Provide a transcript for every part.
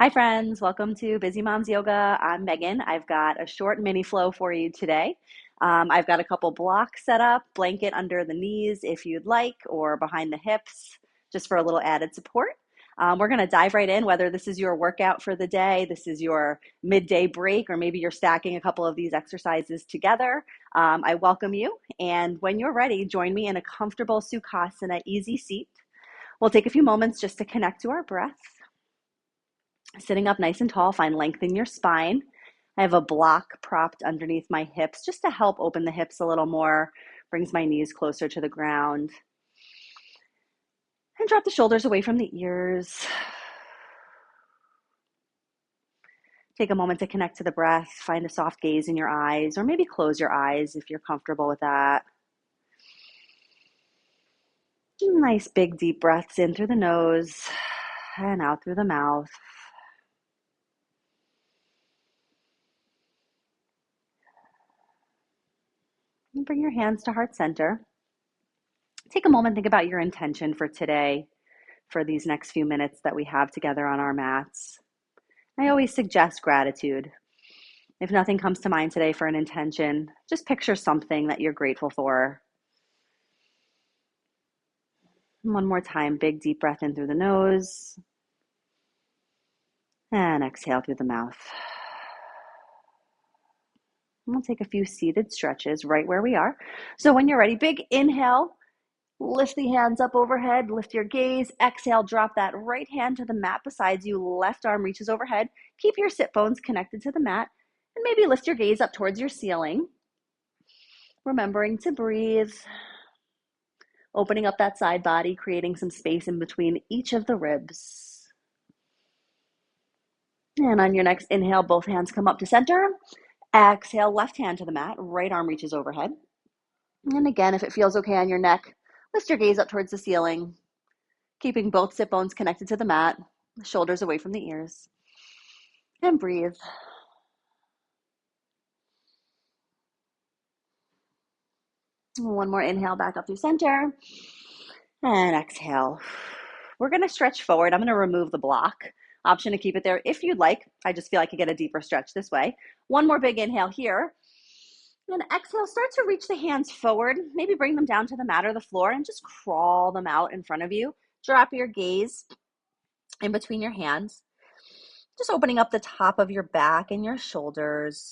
Hi, friends. Welcome to Busy Moms Yoga. I'm Megan. I've got a short mini flow for you today. I've got a couple blocks set up, blanket under the knees if you'd like, or behind the hips, just for a little added support. We're going to dive right in, whether this is your workout for the day, this is your midday break, or maybe you're stacking a couple of these exercises together. I welcome you. And when you're ready, join me in a comfortable Sukhasana easy seat. We'll take a few moments just to connect to our breath. Sitting up nice and tall, find length in your spine. I have a block propped underneath my hips just to help open the hips a little more, brings my knees closer to the ground. And drop the shoulders away from the ears. Take a moment to connect to the breath. Find a soft gaze in your eyes, or maybe close your eyes if you're comfortable with that. Nice big deep breaths in through the nose and out through the mouth. And bring your hands to heart center. Take a moment, think about your intention for today, for these next few minutes that we have together on our mats. I always suggest gratitude. If nothing comes to mind today for an intention, just picture something that you're grateful for. One more time, big deep breath in through the nose and exhale through the mouth. And we'll take a few seated stretches right where we are. So when you're ready, big inhale, lift the hands up overhead, lift your gaze, exhale, drop that right hand to the mat beside you, left arm reaches overhead, keep your sit bones connected to the mat, and maybe lift your gaze up towards your ceiling. Remembering to breathe, opening up that side body, creating some space in between each of the ribs. And on your next inhale, both hands come up to center. Exhale, left hand to the mat, right arm reaches overhead. And again, if it feels okay on your neck, lift your gaze up towards the ceiling, keeping both sit bones connected to the mat, shoulders away from the ears. And breathe. One more inhale back up through center. And exhale. We're going to stretch forward. I'm going to remove the block. Option to keep it there if you'd like. I just feel like I get a deeper stretch this way. One more big inhale here. And exhale, start to reach the hands forward. Maybe bring them down to the mat or the floor and just crawl them out in front of you. Drop your gaze in between your hands. Just opening up the top of your back and your shoulders.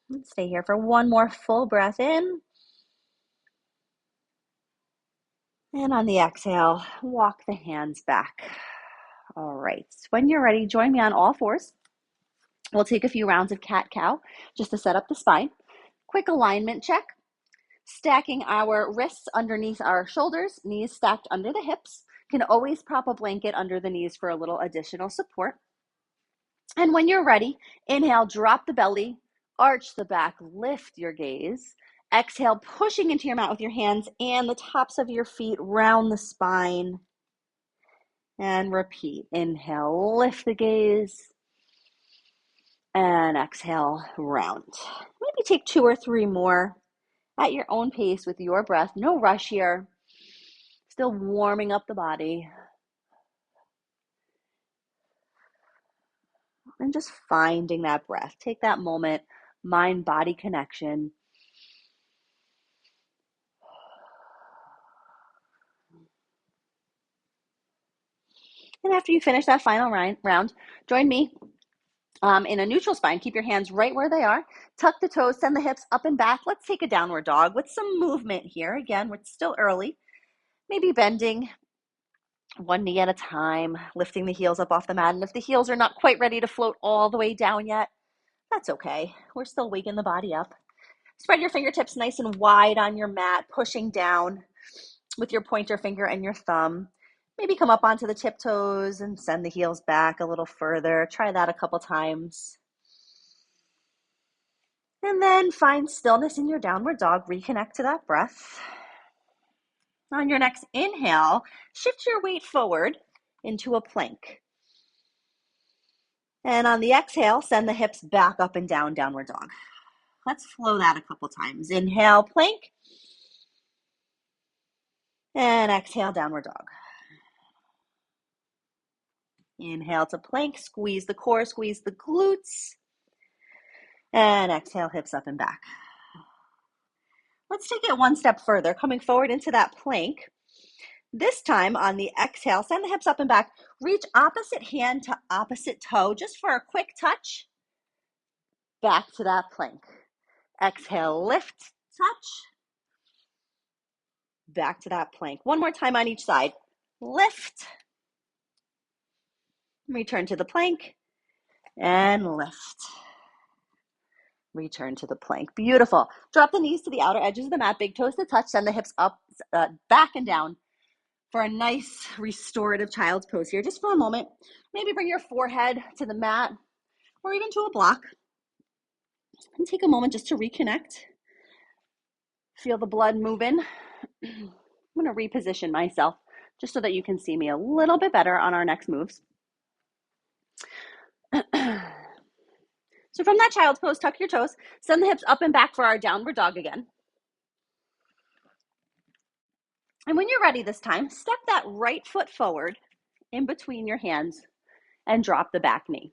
Let's stay here for one more full breath in. And on the exhale, walk the hands back. All right, when you're ready, join me on all fours. We'll take a few rounds of cat-cow just to set up the spine. Quick alignment check. Stacking our wrists underneath our shoulders, knees stacked under the hips. Can always prop a blanket under the knees for a little additional support. And when you're ready, inhale, drop the belly, arch the back, lift your gaze. Exhale, pushing into your mat with your hands and the tops of your feet, round the spine. And repeat. Inhale, lift the gaze. And exhale, round. Maybe take 2 or 3 more at your own pace with your breath. No rush here. Still warming up the body. And just finding that breath. Take that moment, mind-body connection. And after you finish that final round, join me in a neutral spine. Keep your hands right where they are. Tuck the toes, send the hips up and back. Let's take a downward dog with some movement here. Again, it's still early. Maybe bending one knee at a time, lifting the heels up off the mat. And if the heels are not quite ready to float all the way down yet, that's okay. We're still waking the body up. Spread your fingertips nice and wide on your mat, pushing down with your pointer finger and your thumb. Maybe come up onto the tiptoes and send the heels back a little further. Try that a couple times. And then find stillness in your downward dog. Reconnect to that breath. On your next inhale, shift your weight forward into a plank. And on the exhale, send the hips back up and down, downward dog. Let's flow that a couple times. Inhale, plank. And exhale, downward dog. Inhale to plank, squeeze the core, squeeze the glutes. And exhale, hips up and back. Let's take it one step further, coming forward into that plank. This time on the exhale, send the hips up and back. Reach opposite hand to opposite toe just for a quick touch. Back to that plank. Exhale, lift, touch. Back to that plank. One more time on each side. Lift. Return to the plank. And lift. Return to the plank. Beautiful. Drop the knees to the outer edges of the mat. Big toes to touch. Send the hips up, back and down for a nice restorative child's pose here. Just for a moment. Maybe bring your forehead to the mat or even to a block. And take a moment just to reconnect. Feel the blood moving. I'm going to reposition myself just so that you can see me a little bit better on our next moves. So from that child's pose, tuck your toes, send the hips up and back for our downward dog again. And when you're ready this time, step that right foot forward in between your hands and drop the back knee.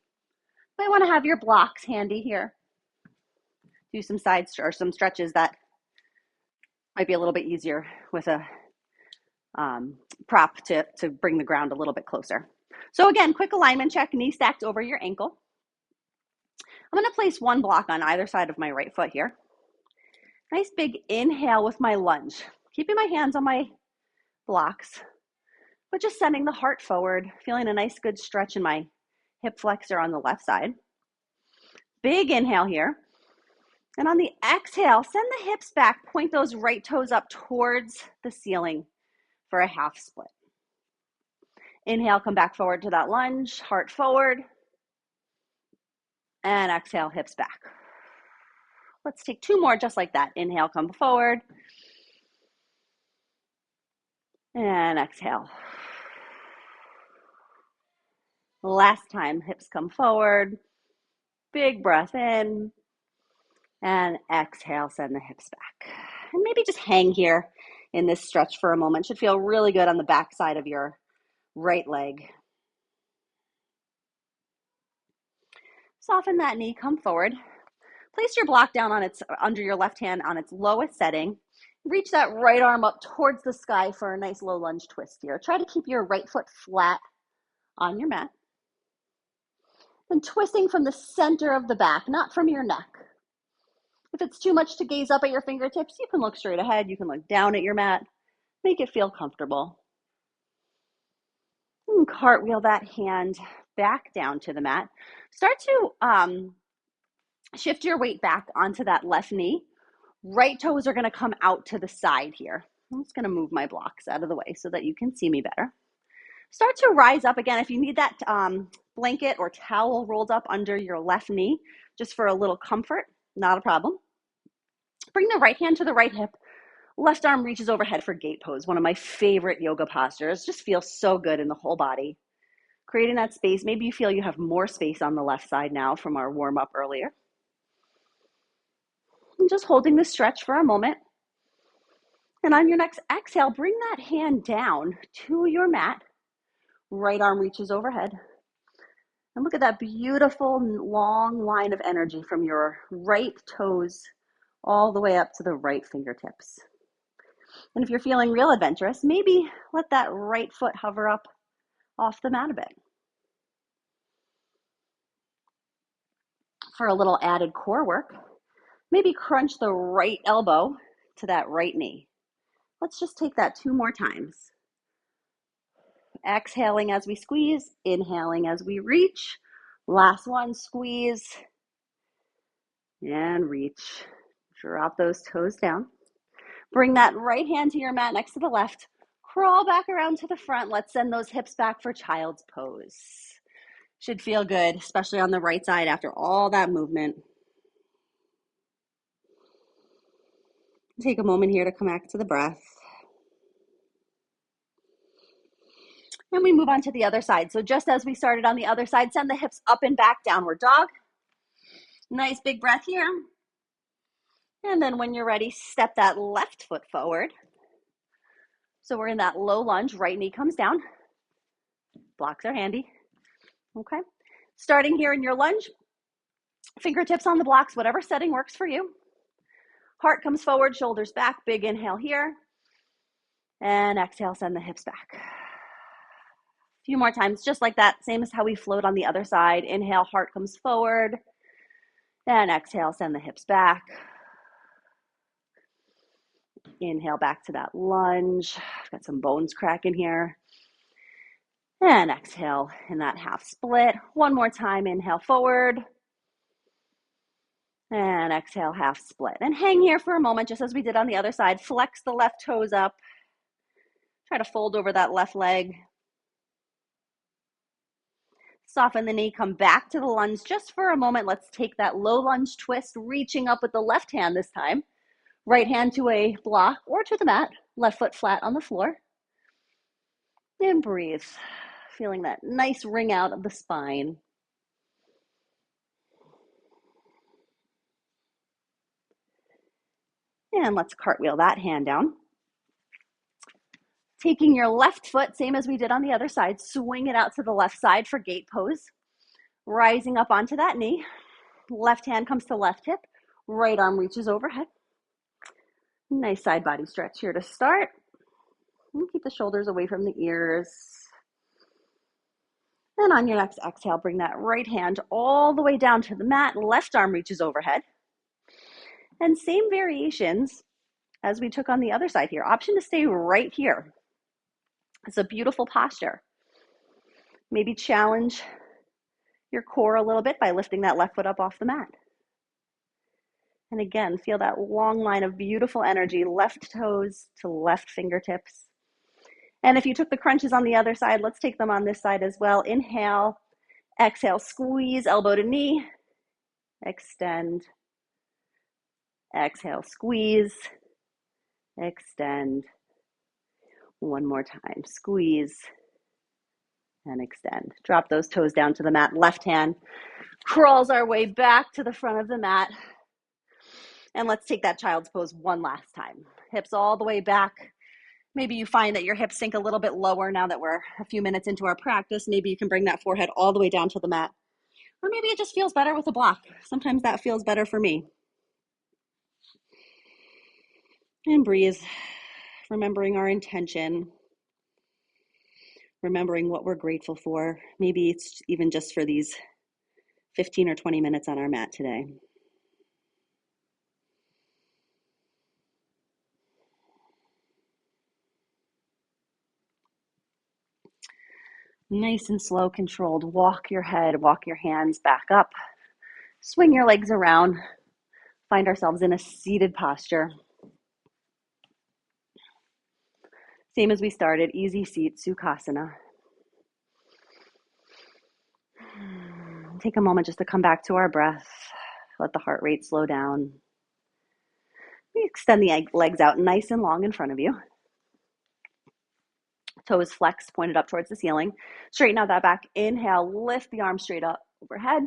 You might want to have your blocks handy here. Do some sides or some stretches that might be a little bit easier with a prop to bring the ground a little bit closer. So again, quick alignment check, knee stacked over your ankle. I'm going to place one block on either side of my right foot here. Nice big inhale with my lunge. Keeping my hands on my blocks, but just sending the heart forward, feeling a nice good stretch in my hip flexor on the left side. Big inhale here. And on the exhale, send the hips back, point those right toes up towards the ceiling for a half split. Inhale, come back forward to that lunge, heart forward. And exhale, hips back. Let's take two more just like that. Inhale, come forward. And exhale. Last time, hips come forward. Big breath in. And exhale, send the hips back. And maybe just hang here in this stretch for a moment. Should feel really good on the back side of your right leg. Soften that knee, come forward. Place your block down on under your left hand on its lowest setting. Reach that right arm up towards the sky for a nice low lunge twist here. Try to keep your right foot flat on your mat. And twisting from the center of the back, not from your neck. If it's too much to gaze up at your fingertips, you can look straight ahead. You can look down at your mat. Make it feel comfortable. And cartwheel that hand back down to the mat. Start to shift your weight back onto that left knee. Right toes are going to come out to the side here. I'm just going to move my blocks out of the way so that you can see me better. Start to rise up again. If you need that blanket or towel rolled up under your left knee, just for a little comfort, not a problem. Bring the right hand to the right hip. Left arm reaches overhead for gate pose, one of my favorite yoga postures. Just feels so good in the whole body. Creating that space. Maybe you feel you have more space on the left side now from our warm up earlier. And just holding the stretch for a moment. And on your next exhale, bring that hand down to your mat. Right arm reaches overhead. And look at that beautiful long line of energy from your right toes all the way up to the right fingertips. And if you're feeling real adventurous, maybe let that right foot hover up off the mat a bit. For a little added core work, maybe crunch the right elbow to that right knee. Let's just take that two more times. Exhaling as we squeeze, inhaling as we reach. Last one, squeeze and reach. Drop those toes down. Bring that right hand to your mat next to the left. Crawl back around to the front. Let's send those hips back for child's pose. Should feel good, especially on the right side after all that movement. Take a moment here to come back to the breath. And we move on to the other side. So just as we started on the other side, send the hips up and back, downward dog. Nice big breath here. And then when you're ready, step that left foot forward. So we're in that low lunge, right knee comes down. Blocks are handy. Okay. Starting here in your lunge, fingertips on the blocks, whatever setting works for you. Heart comes forward, shoulders back, big inhale here. And exhale, send the hips back. A few more times, just like that, same as how we float on the other side. Inhale, heart comes forward. And exhale, send the hips back. Inhale back to that lunge. Got some bones cracking here. And exhale in that half split. One more time, inhale forward. And exhale, half split. And hang here for a moment, just as we did on the other side. Flex the left toes up. Try to fold over that left leg. Soften the knee, come back to the lunge just for a moment. Let's take that low lunge twist, reaching up with the left hand this time. Right hand to a block or to the mat. Left foot flat on the floor. And breathe. Feeling that nice ring out of the spine. And let's cartwheel that hand down. Taking your left foot, same as we did on the other side, swing it out to the left side for gate pose. Rising up onto that knee. Left hand comes to left hip. Right arm reaches overhead. Nice side body stretch here to start. And keep the shoulders away from the ears. And on your next exhale, bring that right hand all the way down to the mat. Left arm reaches overhead. And same variations as we took on the other side here. Option to stay right here. It's a beautiful posture. Maybe challenge your core a little bit by lifting that left foot up off the mat. And again, feel that long line of beautiful energy, left toes to left fingertips. And if you took the crunches on the other side, let's take them on this side as well. Inhale, exhale, squeeze, elbow to knee, extend, exhale, squeeze, extend. One more time, squeeze and extend. Drop those toes down to the mat. Left hand crawls our way back to the front of the mat. And let's take that child's pose one last time. Hips all the way back. Maybe you find that your hips sink a little bit lower now that we're a few minutes into our practice. Maybe you can bring that forehead all the way down to the mat. Or maybe it just feels better with a block. Sometimes that feels better for me. And breathe, remembering our intention, remembering what we're grateful for. Maybe it's even just for these 15 or 20 minutes on our mat today. Nice and slow, controlled. Walk your head, walk your hands back up. Swing your legs around. Find ourselves in a seated posture. Same as we started, easy seat, Sukhasana. Take a moment just to come back to our breath. Let the heart rate slow down. We extend the legs out nice and long in front of you. Toes flexed, pointed up towards the ceiling. Straighten out that back. Inhale, lift the arms straight up overhead.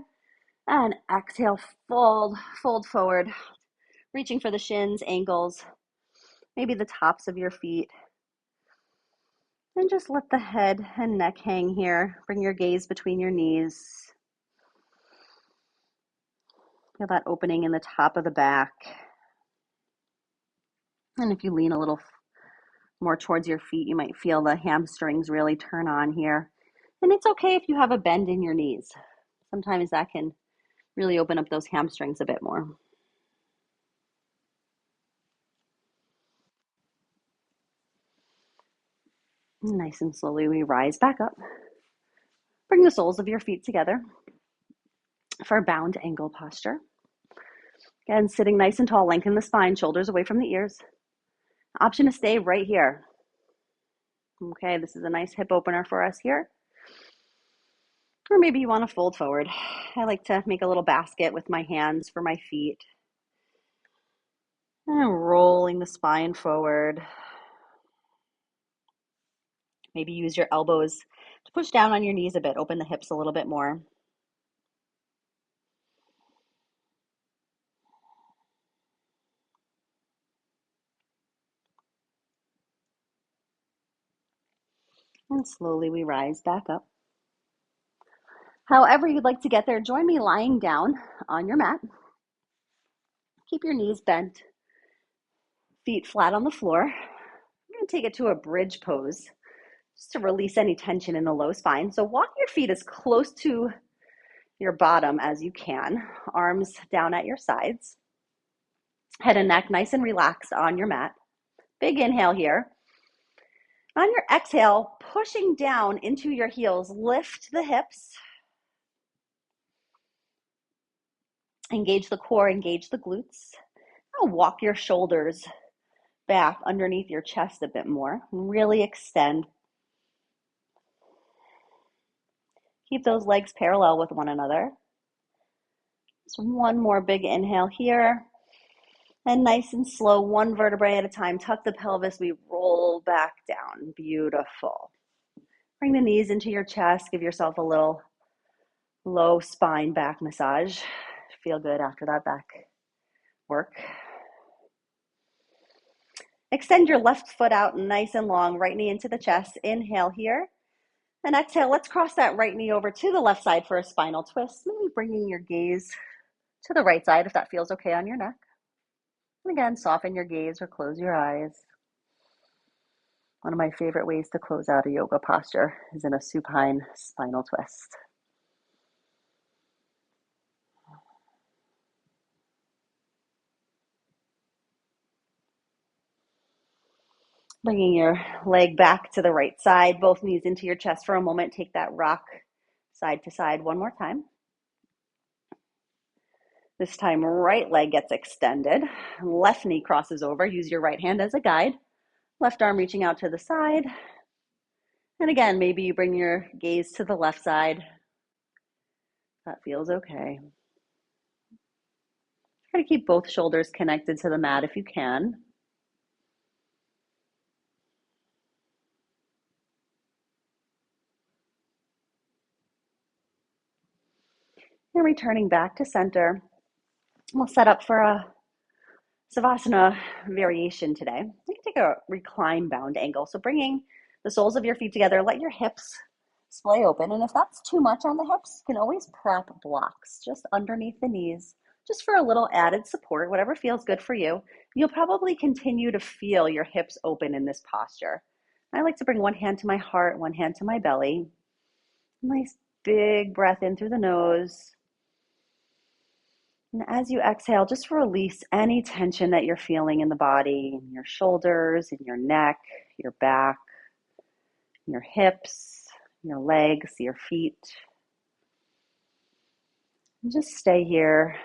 And exhale, fold forward. Reaching for the shins, ankles, maybe the tops of your feet. And just let the head and neck hang here. Bring your gaze between your knees. Feel that opening in the top of the back. And if you lean a little more towards your feet, you might feel the hamstrings really turn on here. And it's okay if you have a bend in your knees. Sometimes that can really open up those hamstrings a bit more. Nice and slowly we rise back up. Bring the soles of your feet together for a bound angle posture. Again, sitting nice and tall, lengthen the spine, shoulders away from the ears. Option to stay right here. Okay, this is a nice hip opener for us here. Or maybe you want to fold forward. I like to make a little basket with my hands for my feet. And rolling the spine forward. Maybe use your elbows to push down on your knees a bit. Open the hips a little bit more. And slowly we rise back up. However you'd like to get there, join me lying down on your mat. Keep your knees bent, feet flat on the floor. I'm going to take it to a bridge pose just to release any tension in the low spine. So walk your feet as close to your bottom as you can, arms down at your sides, head and neck nice and relaxed on your mat. Big inhale here. On your exhale, pushing down into your heels, lift the hips, engage the core, engage the glutes. Now walk your shoulders back underneath your chest a bit more. Really extend. Keep those legs parallel with one another. Just one more big inhale here. And nice and slow, one vertebrae at a time. Tuck the pelvis. We roll back down. Beautiful. Bring the knees into your chest. Give yourself a little low spine back massage. Feel good after that back work. Extend your left foot out nice and long, right knee into the chest. Inhale here. And exhale, let's cross that right knee over to the left side for a spinal twist. Maybe bringing your gaze to the right side if that feels okay on your neck. And again, soften your gaze or close your eyes. One of my favorite ways to close out a yoga posture is in a supine spinal twist. Bringing your leg back to the right side, both knees into your chest for a moment. Take that rock side to side one more time. This time, right leg gets extended. Left knee crosses over. Use your right hand as a guide. Left arm reaching out to the side. And again, maybe you bring your gaze to the left side. That feels okay. Try to keep both shoulders connected to the mat if you can. And returning back to center, we'll set up for a Savasana variation today. You can take a recline bound angle. So bringing the soles of your feet together, let your hips splay open. And if that's too much on the hips, you can always prop blocks just underneath the knees, just for a little added support, whatever feels good for you. You'll probably continue to feel your hips open in this posture. I like to bring one hand to my heart, one hand to my belly. Nice big breath in through the nose. And as you exhale, just release any tension that you're feeling in the body, in your shoulders, in your neck, your back, your hips, your legs, your feet. And just stay here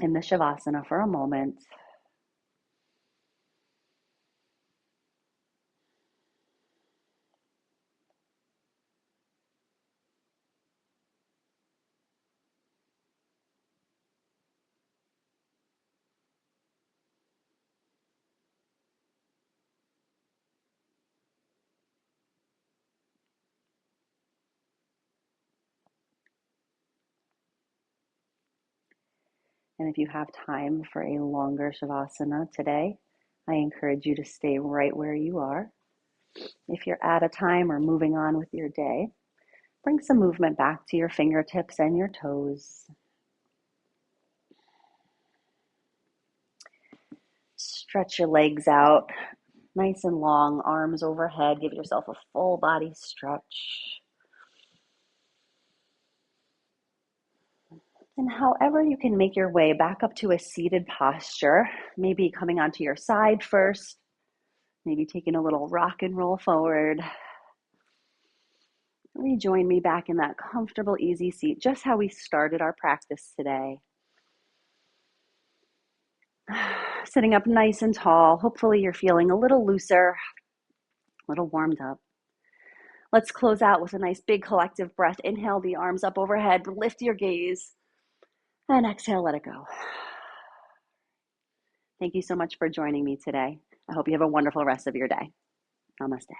in the Shavasana for a moment. And if you have time for a longer Shavasana today, I encourage you to stay right where you are. If you're at a time or moving on with your day, bring some movement back to your fingertips and your toes. Stretch your legs out nice and long, arms overhead. Give yourself a full body stretch. And however you can make your way back up to a seated posture, maybe coming onto your side first, maybe taking a little rock and roll forward. Rejoin me back in that comfortable, easy seat, just how we started our practice today. Sitting up nice and tall. Hopefully you're feeling a little looser, a little warmed up. Let's close out with a nice big collective breath. Inhale the arms up overhead, lift your gaze, and exhale, let it go. Thank you so much for joining me today. I hope you have a wonderful rest of your day. Namaste.